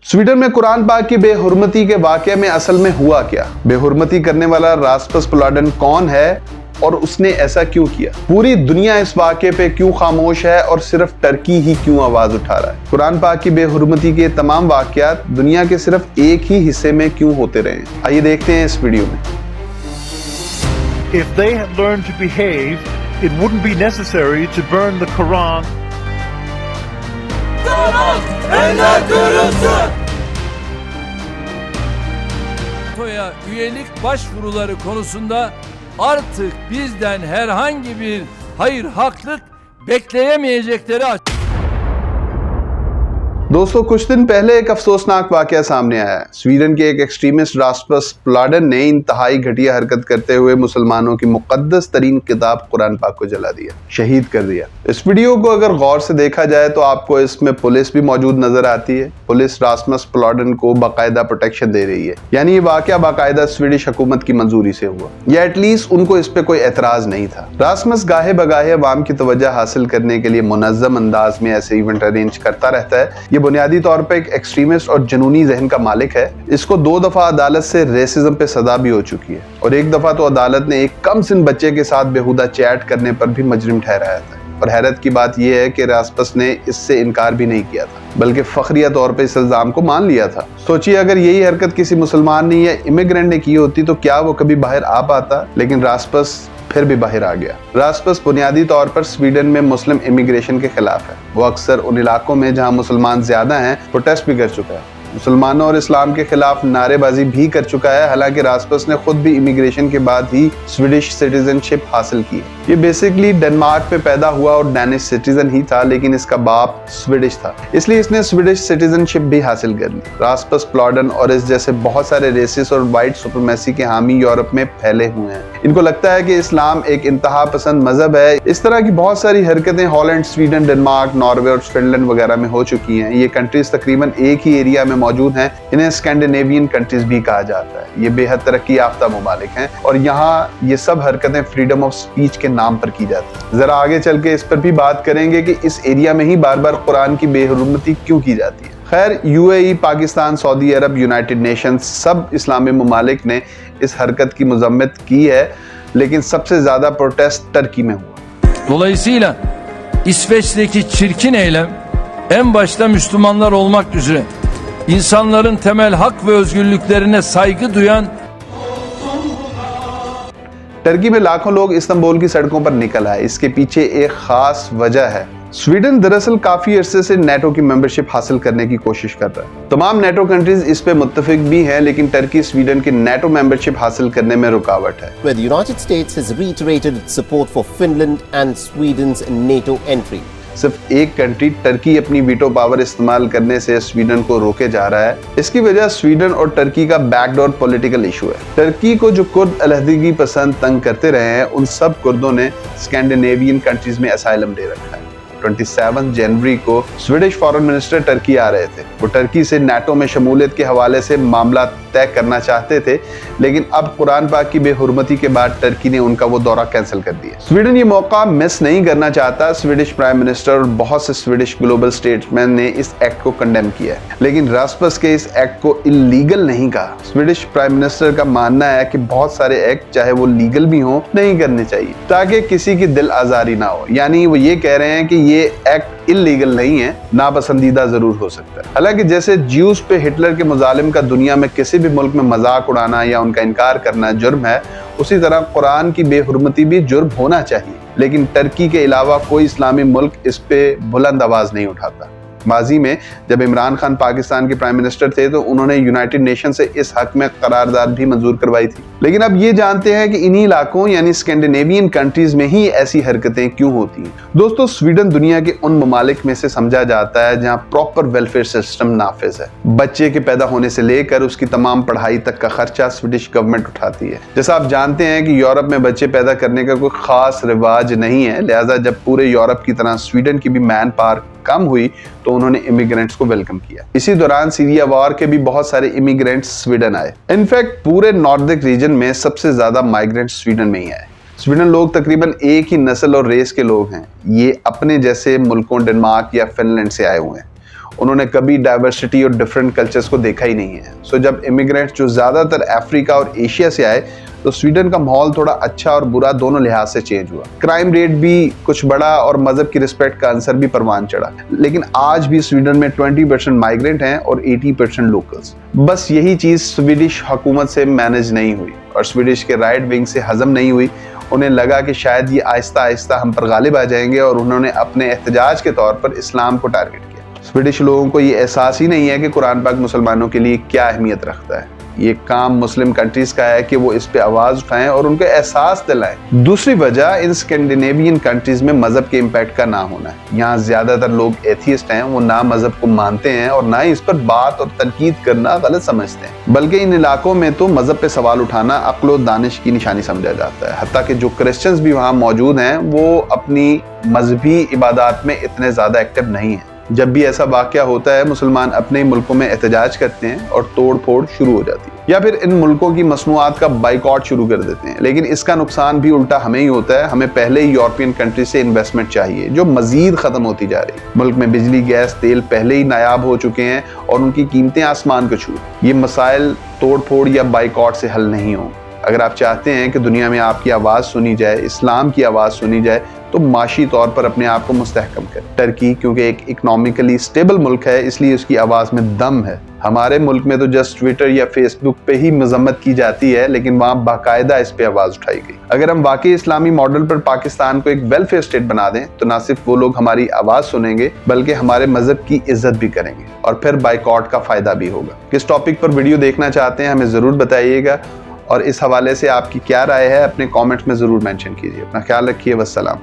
Sweden में कुरान पाक की बेहुरमती के वाकये में असल में हुआ क्या? बेहुरमती करने वाला रास्मस पालुडान कौन है और उसने ऐसा क्यों किया? पूरी दुनिया इस वाकये पे क्यों खामोश है और सिर्फ टर्की ही क्यों आवाज उठा रहा है? कुरान पाक की बेहुरमती के तमाम वाकयात दुनिया के सिर्फ एक ही हिस्से में क्यों होते रहे? आइए देखते हैं इस वीडियो में। If they had learned to behave, it wouldn't be necessary to burn the Quran. NATO'ya üyelik başvuruları konusunda artık bizden herhangi bir hayır haklık bekleyemeyecekleri açık. दोस्तों, कुछ दिन पहले एक अफसोसनाक वाकया सामने आया है। स्वीडन के एक एक्सट्रीमिस्ट रास्मस पालुडान ने इंतहाई घटिया हरकत करते हुए मुसलमानों की मुकद्दस तरीन किताब कुरान पाक को जला दिया, शहीद कर दिया। इस वीडियो को अगर गौर से देखा जाए तो आपको इसमें पुलिस भी मौजूद नजर आती है। पुलिस रास्मस पालुडान को बाकायदा प्रोटेक्शन दे रही है, यानी ये वाकया बाकायदा स्वीडिश हुकूमत की मंजूरी से हुआ, या एटलीस्ट उनको इस पे कोई एतराज नहीं था। रास्मस गाहे बगाहे अवाम की तवज्जो हासिल करने के लिए मुनज़्ज़म अंदाज में ऐसे इवेंट अरेंज करता रहता है। ये बुनियादी तौर पर एक एक्सट्रीमिस्ट और जुनूनी जहन का मालिक है। इसको 2 दफा अदालत से रेसिज्म पे सजा भी हो चुकी है और एक दफा तो अदालत ने एक कम सिन बच्चे के साथ बेहुदा चैट करने पर भी मुजरिम ठहराया था। और हैरत की बात यह है कि रास्मस ने इससे इनकार भी नहीं किया था, बल्कि फखरिया तौर पर इस इल्जाम को मान लिया था। सोचिए, अगर यही हरकत किसी मुसलमान ने या इमिग्रेंट ने की होती तो क्या वो कभी बाहर आ पाता? लेकिन रास्मस फिर भी बाहर आ गया। रास्मस बुनियादी तौर पर स्वीडन में मुस्लिम इमिग्रेशन के खिलाफ है। वो अक्सर उन इलाकों में जहां मुसलमान ज्यादा हैं प्रोटेस्ट भी कर चुका है, मुसलमानों और इस्लाम के खिलाफ नारेबाजी भी कर चुका है। हालांकि रास्मस ने खुद भी इमिग्रेशन के बाद ही स्वीडिश सिटीजनशिप हासिल की। ये बेसिकली डेनमार्क में पैदा हुआ और डैनिश सिटीजन ही था, लेकिन इसका बाप स्वीडिश था, इसलिए इसने स्वीडिश सिटीजनशिप भी हासिल कर ली। रास्मस पालुडान और इस जैसे बहुत सारे रेसिस और वाइट सुप्रीमेसी के हामी यूरोप में फैले हुए हैं। इनको लगता है कि इस्लाम एक इंतहा पसंद मजहब है। इस तरह की बहुत सारी हरकतें हॉलैंड, स्वीडन, डेनमार्क, नॉर्वे और फिनलैंड वगैरह में हो चुकी हैं। ये कंट्रीज तकरीबन एक ही एरिया में मौजूद हैं। इन्हें स्कैंडिनेवियन कंट्रीज भी कहा जाता है। ये बेहद तरक्की याफ्ता मुमालिक हैं और यहाँ ये सब हरकतें फ्रीडम ऑफ स्पीच के नाम पर की जाती है। जरा आगे चल के इस पर भी बात करेंगे कि इस एरिया में ही बार बार कुरान की बेहुरमती क्यों की जाती है। खैर, यूएई, पाकिस्तान, सऊदी अरब, यूनाइटेड नेशंस, सब इस्लामी ममालिक ने इस हरकत की मजम्मत की है, लेकिन सबसे ज्यादा प्रोटेस्ट टर्की में हुआ। Dolayısıyla İsveç'teki çirkin eylem en başta Müslümanlar olmak üzere insanların temel hak ve özgürlüklerine saygı duyan Turkey में लाखों लोग इस्तांबुल की सड़कों पर निकल आए। इसके पीछे एक खास वजह है। स्वीडन दरअसल काफी अरसे से नेटो की मेंबरशिप हासिल करने की कोशिश कर रहा है। तमाम नेटो कंट्रीज इस पे मुत्तफिक भी हैं, लेकिन टर्की स्वीडन की नेटो मेंबरशिप हासिल करने में रुकावट है। Where the United States has reiterated its support for Finland and Sweden's NATO entry. सिर्फ एक कंट्री टर्की अपनी वीटो पावर इस्तेमाल करने से स्वीडन को रोके जा रहा है। इसकी वजह स्वीडन और टर्की का बैकडोर पॉलिटिकल इशू है। टर्की को जो कुर्द अलहदगी पसंद तंग करते रहे हैं, उन सब कुर्दों ने स्कैंडिनेवियन कंट्रीज में असाइलम दे रखा है। 27 जनवरी को स्वीडिश फॉरेन मिनिस्टर टर्की आ रहे थे। वो टर्की से नाटो में शमूलियत के हवाले से मामला तय करना चाहते थे, लेकिन अब कुरान पाक की बेहुरमती के बाद टर्की ने उनका वो दौरा कैंसिल कर दिया। स्वीडन ये मौका मिस नहीं करना चाहता। स्वीडिश प्राइम मिनिस्टर और बहुत से स्वीडिश ग्लोबल स्टेट्समैन ने इस एक्ट को कंडेम किया है, लेकिन रास्मस के इस एक्ट को इलीगल नहीं कहा। स्वीडिश प्राइम मिनिस्टर का मानना है कि बहुत सारे एक्ट, चाहे वो लीगल भी हो, नहीं करने चाहिए ताकि किसी की दिल आजारी ना हो। यानी वो ये कह रहे हैं कि ये एक्ट इल्लीगल नहीं है, नापसंदीदा जरूर हो सकता है। हालांकि जैसे ज्यूस पे हिटलर के मुजालिम का दुनिया में किसी भी मुल्क में मजाक उड़ाना या उनका इनकार करना जुर्म है, उसी तरह कुरान की बेहुरमती भी जुर्म होना चाहिए। लेकिन टर्की के अलावा कोई इस्लामी मुल्क इस पे बुलंद आवाज नहीं उठाता। माजी में जब इमरान खान पाकिस्तान के प्राइम मिनिस्टर थे तो उन्होंने यूनाइटेड नेशन से इस हक में करारदाद भी मंजूर करवाई थी। लेकिन अब ये जानते हैं कि इन्हीं इलाकों यानी स्कैंडिनेवियन कंट्रीज में ही ऐसी हरकतें क्यों होती हैं। दोस्तों, स्वीडन दुनिया के उन ममालिक में से समझा जाता है जहां प्रॉपर वेलफेयर सिस्टम नाफिज है। बच्चे के पैदा होने से लेकर उसकी तमाम पढ़ाई तक का खर्चा स्वीडिश गवर्नमेंट उठाती है। जैसा आप जानते हैं कि यूरोप में बच्चे पैदा करने का कोई खास रिवाज नहीं है, लिहाजा जब पूरे यूरोप की तरह स्वीडन की भी मैन पावर कम हुई तो उन्होंने इमिग्रेंट्स को वेलकम किया। इसी दौरान सीरिया वॉर के भी बहुत सारे इमिग्रेंट्स स्वीडन आए। इनफैक्ट पूरे नॉर्दिक रीजन में सबसे ज्यादा माइग्रेंट्स स्वीडन में ही आए। स्वीडन लोग तकरीबन एक ही नस्ल और रेस के लोग हैं। ये अपने जैसे मुल्कों डेनमार्क या फिनलैंड से आए हुए हैं उन्होंने कभी डाइवर्सिटी और डिफरेंट कल्चर्स को देखा ही नहीं है। सो जब इमिग्रेंट्स जो ज़्यादातर अफ्रीका और एशिया से आए तो स्वीडन का माहौल थोड़ा अच्छा और बुरा दोनों लिहाज से चेंज हुआ। क्राइम रेट भी कुछ बढ़ा और मजहब की रिस्पेक्ट का आंसर भी परवान चढ़ा। लेकिन आज भी स्वीडन में 20% माइग्रेंट हैं और 80% लोकल्स। बस यही चीज़ स्वीडिश हुकूमत से मैनेज नहीं हुई और स्वीडिश के राइट विंग से हजम नहीं हुई। उन्हें लगा कि शायद ये आहिस्ता आहिस्ता हम पर गालिब आ जाएंगे और उन्होंने अपने एहतजाज के तौर पर इस्लाम को टारगेट किया। स्वीडिश लोगों को ये एहसास ही नहीं है कि कुरान पाक मुसलमानों के लिए क्या अहमियत रखता है। ये काम मुस्लिम कंट्रीज का है कि वो इस पे आवाज उठाएं और उनको एहसास दिलाएं। दूसरी वजह इन स्कैंडिनेवियन कंट्रीज में मजहब के इम्पैक्ट का ना होना है। यहाँ ज्यादातर लोग एथियस्ट हैं, वो ना मजहब को मानते हैं और ना ही इस पर बात और तनकीद करना गलत समझते हैं। बल्कि इन इलाकों में तो मजहब पे सवाल उठाना अक्ल व दानिश की निशानी समझा जाता है। हत्ता कि जो क्रिश्चियंस भी वहाँ मौजूद हैं वो अपनी मजहबी इबादत में इतने ज्यादा एक्टिव नहीं है। जब भी ऐसा वाकया होता है मुसलमान अपने ही मुल्कों में एहतजाज करते हैं और तोड़ फोड़ शुरू हो जाती है या फिर इन मुल्कों की मसनूआत का बाइकआउट शुरू कर देते हैं। लेकिन इसका नुकसान भी उल्टा हमें ही होता है। हमें पहले ही यूरोपियन कंट्री से इन्वेस्टमेंट चाहिए जो मजीद खत्म होती जा रही है। मुल्क में बिजली, गैस, तेल पहले ही नायाब हो चुके हैं और उनकी कीमतें आसमान को छू। ये मसाइल तोड़ फोड़ या बाइकआउट से हल नहीं हो। अगर आप चाहते हैं कि दुनिया में आपकी आवाज़ सुनी जाए, इस्लाम की आवाज़ सुनी जाए, तो माशी तौर पर अपने आप को मुस्तहकम करें। टर्की क्योंकि एक इकोनॉमिकली स्टेबल मुल्क है इसलिए उसकी आवाज़ में दम है। हमारे मुल्क में तो जस्ट ट्विटर या फेसबुक पे ही मजम्मत की जाती है, लेकिन वहाँ बाकायदा इस पे आवाज़ उठाई गई। अगर हम वाकई इस्लामी मॉडल पर पाकिस्तान को एक वेलफेयर स्टेट बना दें तो ना सिर्फ वो लोग हमारी आवाज़ सुनेंगे बल्कि हमारे मजहब की इज्जत भी करेंगे और फिर बाइकआउट का फ़ायदा भी होगा। किस टॉपिक पर वीडियो देखना चाहते हैं हमें ज़रूर बताइएगा और इस हवाले से आपकी क्या राय है अपने कॉमेंट्स में ज़रूर मेंशन कीजिए। अपना ख्याल रखिए। वस्सलाम।